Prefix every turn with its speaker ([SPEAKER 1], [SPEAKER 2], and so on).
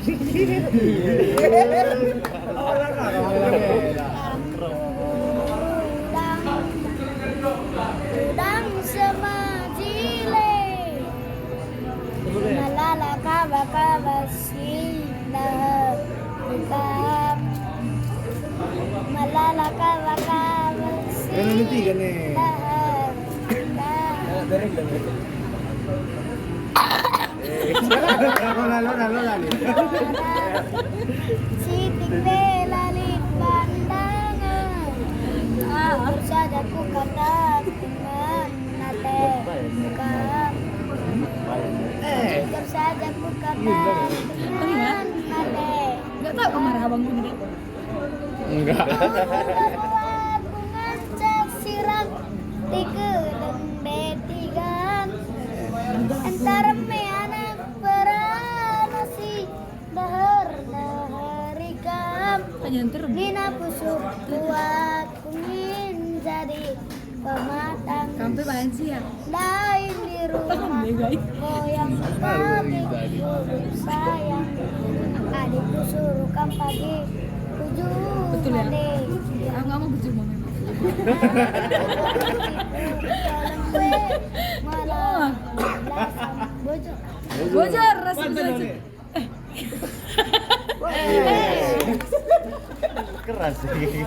[SPEAKER 1] Udang semajile malala kaba kaba sindah bukan malala kaba kaba sindah siting belalit pandangan saja ku kata dengan nate bukan saja ku kata dengan nate
[SPEAKER 2] Enggak tahu kemana abang gue nih.
[SPEAKER 3] Enggak.
[SPEAKER 1] buat bunga siram tiga tigaan antara me anak peranasi dahar daharikam
[SPEAKER 2] Nyanter.
[SPEAKER 1] Nina pusuk buat kungin jadi pematang
[SPEAKER 2] Kampe apaan sih ya?
[SPEAKER 1] lain di rumah goyang kaki burung sayang adikku suruh kam pagi tujuh
[SPEAKER 2] Betul ya?
[SPEAKER 1] adik
[SPEAKER 2] Aku nggak mau berjumpa memang.
[SPEAKER 1] malah bocor
[SPEAKER 2] Bocor rasa
[SPEAKER 3] Keras sih.